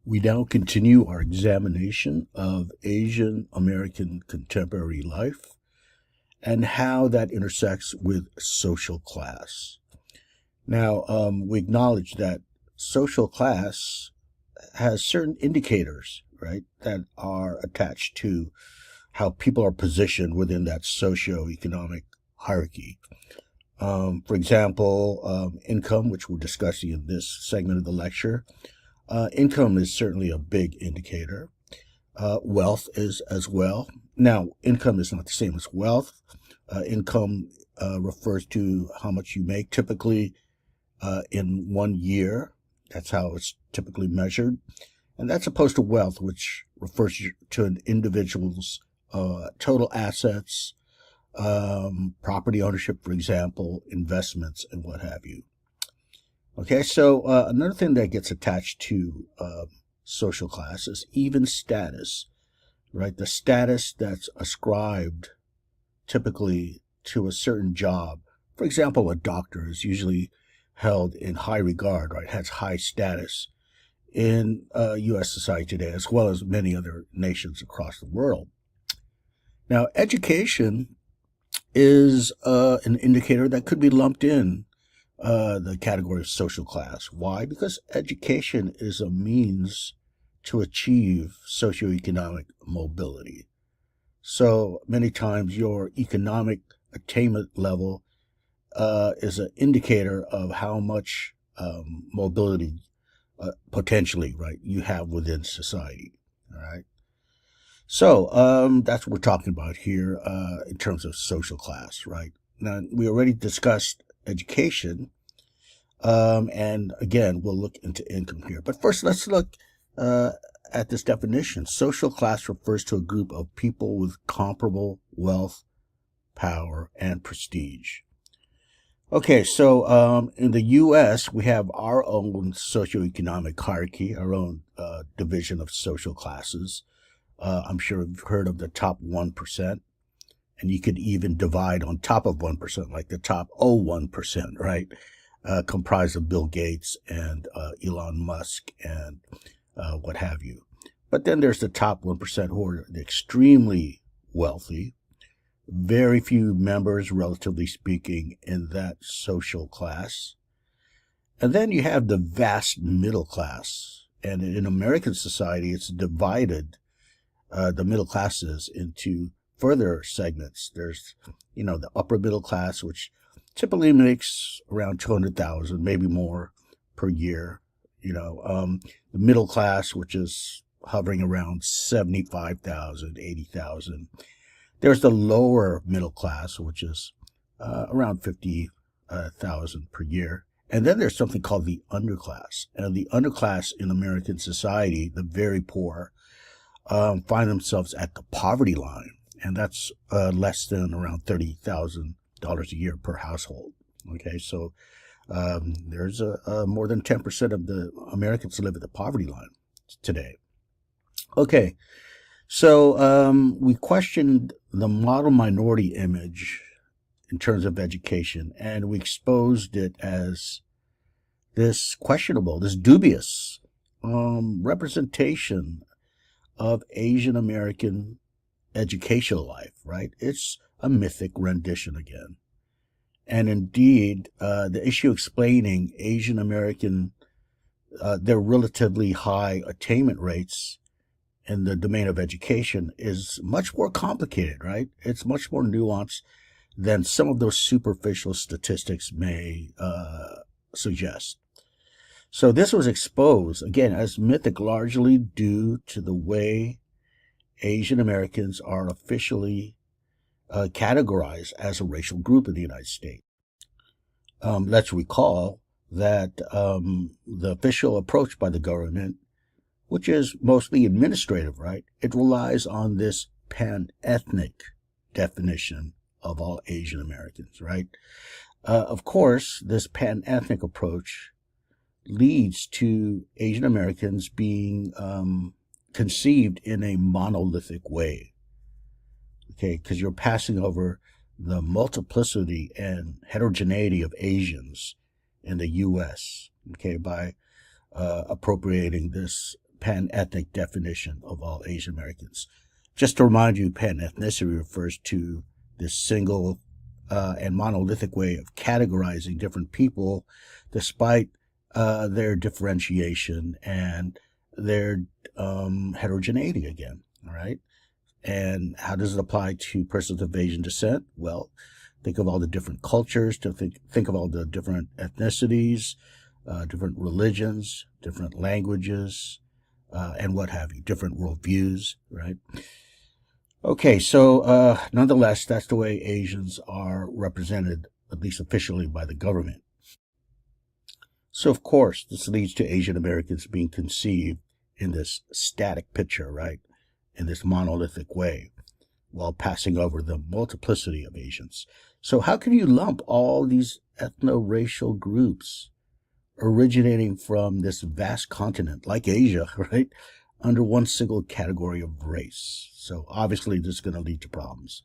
We now continue our examination of Asian American contemporary life and how that intersects with social class. Now, we acknowledge that social class has certain indicators, right, that are attached to how people are positioned within that socioeconomic hierarchy. For example, income, which we're discussing in this segment of the lecture. Income is certainly a big indicator. Wealth is as well. Now, income is not the same as wealth. Income refers to how much you make, typically in 1 year. That's how it's typically measured. And that's opposed to wealth, which refers to an individual's total assets, property ownership, for example, investments, and what have you. Okay, so another thing that gets attached to social class is even status, right? The status that's ascribed typically to a certain job. For example, a doctor is usually held in high regard, right? Has high status in U.S. society today, as well as many other nations across the world. Now, education is an indicator that could be lumped in the category of social class. Why? Because education is a means to achieve socioeconomic mobility. So many times your economic attainment level is an indicator of how much mobility potentially, right, you have within society. All right. So that's what we're talking about here in terms of social class, right? Now, we already discussed education, and again, we'll look into income here. But first, let's look at this definition. Social class refers to a group of people with comparable wealth, power, and prestige. Okay, so in the U.S., we have our own socioeconomic hierarchy, our own division of social classes. I'm sure you've heard of the top 1%, and you could even divide on top of 1%, like the top 0.01%, right? Comprised of Bill Gates and Elon Musk and what have you. But then there's the top 1% who are extremely wealthy, very few members, relatively speaking, in that social class. And then you have the vast middle class. And in American society, it's divided the middle classes into further segments. There's, the upper middle class, which typically makes around 200,000, maybe more per year. The middle class, which is hovering around 75,000, 80,000. There's the lower middle class, which is around 50,000 per year. And then there's something called the underclass. And the underclass in American society, the very poor, find themselves at the poverty line. And that's less than around $30,000 a year per household. Okay, so there's more than 10% of the Americans live at the poverty line today. Okay, so we questioned the model minority image in terms of education, and we exposed it as this questionable, this dubious representation of Asian American educational life, right? It's a mythic rendition again. And indeed, the issue explaining Asian American, their relatively high attainment rates in the domain of education is much more complicated, right? It's much more nuanced than some of those superficial statistics may suggest. So this was exposed, again, as mythic, largely due to the way Asian Americans are officially categorized as a racial group in the United States. Let's recall that the official approach by the government, which is mostly administrative, right? It relies on this pan-ethnic definition of all Asian Americans, right? Of course, this pan-ethnic approach leads to Asian Americans being conceived in a monolithic way, okay? Because you're passing over the multiplicity and heterogeneity of Asians in the U.S., okay, by appropriating this pan-ethnic definition of all Asian Americans. Just to remind you, pan-ethnicity refers to this single and monolithic way of categorizing different people despite their differentiation and their heterogeneity again, all right? And how does it apply to persons of Asian descent? Well, think of all the different cultures, to think of all the different ethnicities, different religions, different languages, and what have you, different worldviews, right? Okay, so nonetheless, that's the way Asians are represented, at least officially, by the government. So, of course, this leads to Asian Americans being conceived in this static picture, right? In this monolithic way, while passing over the multiplicity of Asians. So how can you lump all these ethno-racial groups originating from this vast continent like Asia, right, under one single category of race? So obviously this is going to lead to problems.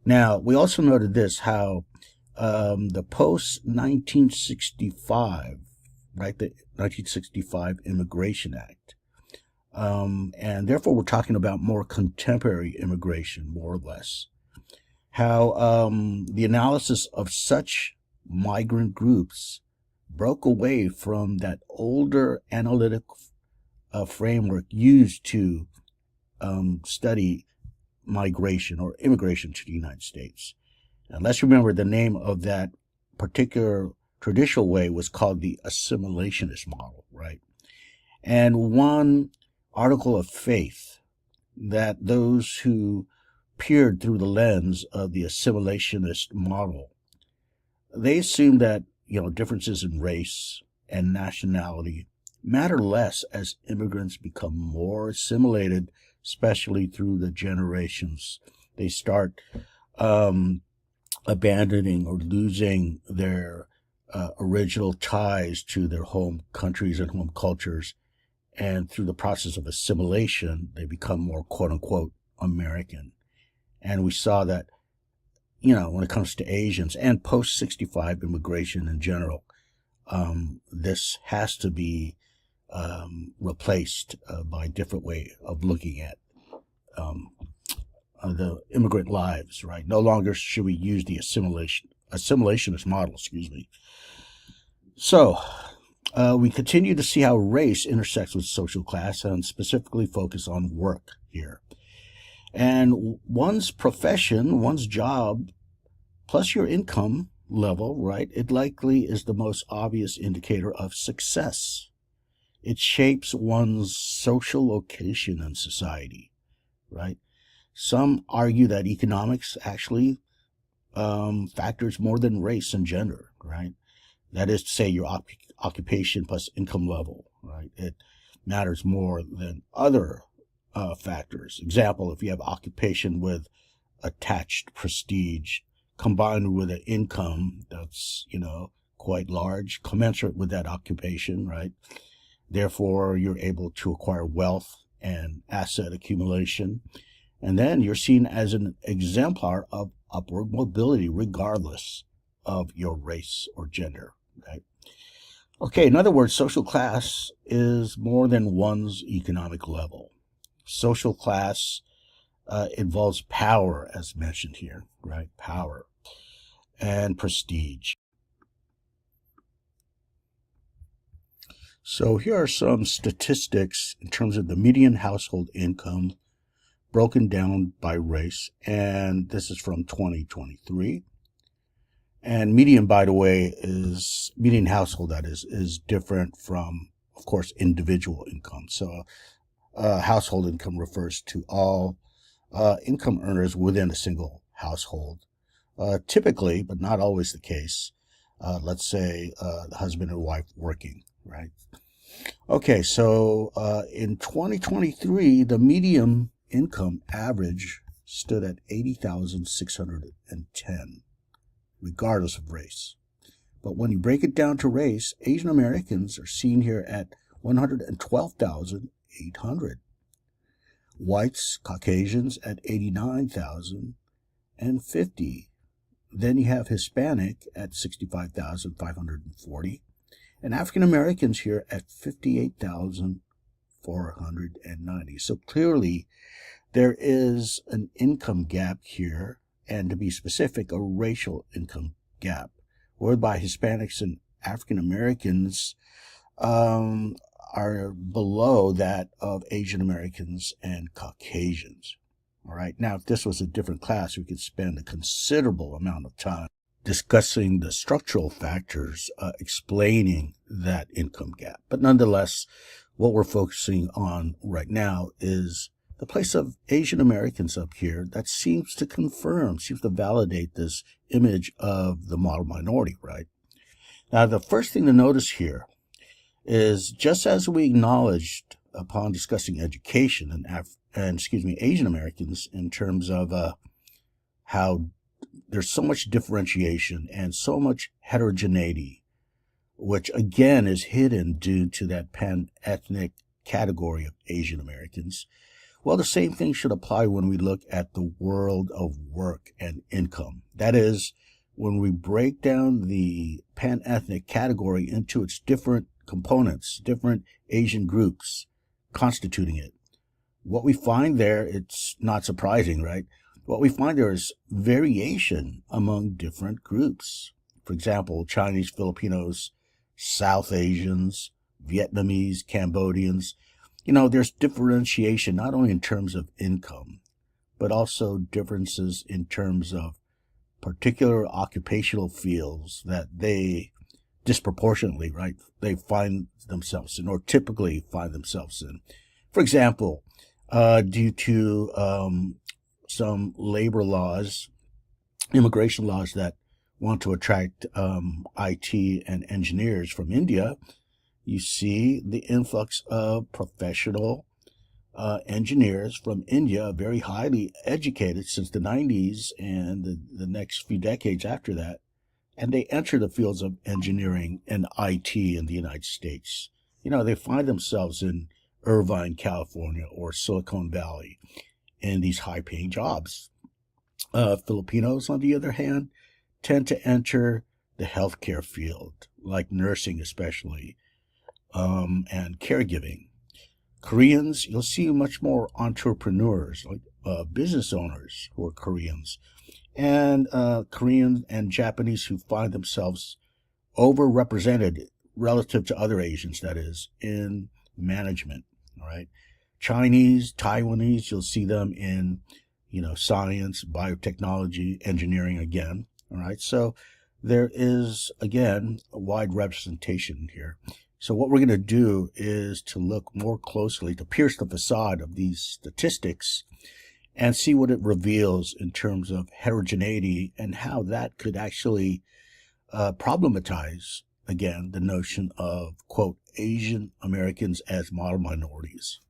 Now, we also noted this, how the post-1965, right, the 1965 Immigration Act, and therefore we're talking about more contemporary immigration, more or less, how the analysis of such migrant groups broke away from that older analytic framework used to study migration or immigration to the United States. And let's remember the name of that particular traditional way was called the assimilationist model, right? And one article of faith that those who peered through the lens of the assimilationist model, they assumed that, differences in race and nationality matter less as immigrants become more assimilated, especially through the generations. They start abandoning or losing their original ties to their home countries and home cultures. And through the process of assimilation, they become more quote unquote American. And we saw that, when it comes to Asians and post-65 immigration in general, this has to be replaced by a different way of looking at the immigrant lives, right? No longer should we use the assimilationist model, So, we continue to see how race intersects with social class and specifically focus on work here. And one's profession, one's job, plus your income level, right, it likely is the most obvious indicator of success. It shapes one's social location in society, right? Some argue that economics actually factors more than race and gender, right? That is to say, your occupation plus income level, right? It matters more than other factors. Example, if you have occupation with attached prestige combined with an income that's, quite large, commensurate with that occupation, right? Therefore, you're able to acquire wealth and asset accumulation. And then you're seen as an exemplar of upward mobility regardless of your race or gender, right? Okay, in other words, social class is more than one's economic level. Social class involves power, as mentioned here, right? Power and prestige. So here are some statistics in terms of the median household income broken down by race, and this is from 2023. And median, by the way, median household, that is different from, of course, individual income. So household income refers to all income earners within a single household. Typically, but not always the case, let's say the husband and wife working, right? Okay, so in 2023, the median income average stood at $80,610, regardless of race. But when you break it down to race, Asian Americans are seen here at $112,800. Whites, Caucasians at $89,050. Then you have Hispanic at $65,540. And African Americans here at $58,400. 490. So clearly, there is an income gap here, and to be specific, a racial income gap, whereby Hispanics and African Americans are below that of Asian Americans and Caucasians. All right. Now, if this was a different class, we could spend a considerable amount of time discussing the structural factors explaining that income gap. But nonetheless, what we're focusing on right now is the place of Asian Americans up here that seems to validate this image of the model minority, right? Now, the first thing to notice here is, just as we acknowledged upon discussing education and Asian Americans in terms of how there's so much differentiation and so much heterogeneity, which again is hidden due to that pan-ethnic category of Asian Americans. Well, the same thing should apply when we look at the world of work and income. That is, when we break down the pan-ethnic category into its different components, different Asian groups constituting it, what we find there, it's not surprising, right? What we find there is variation among different groups. For example, Chinese, Filipinos, South Asians, Vietnamese, Cambodians. There's differentiation not only in terms of income, but also differences in terms of particular occupational fields that they disproportionately, right, they find themselves in, or typically find themselves in. For example, due to some labor laws, immigration laws that want to attract IT and engineers from India, you see the influx of professional engineers from India, very highly educated since the 90s and the next few decades after that, and they enter the fields of engineering and IT in the United States. They find themselves in Irvine, California, or Silicon Valley in these high-paying jobs. Filipinos, on the other hand, tend to enter the healthcare field, like nursing especially, and caregiving. Koreans, you'll see much more entrepreneurs, like business owners who are Koreans, and Korean and Japanese who find themselves overrepresented relative to other Asians, that is, in management. All right. Chinese, Taiwanese, you'll see them in, science, biotechnology, engineering again. All right. So there is, again, a wide representation here. So what we're going to do is to look more closely, to pierce the facade of these statistics and see what it reveals in terms of heterogeneity and how that could actually problematize, again, the notion of, quote, Asian Americans as model minorities.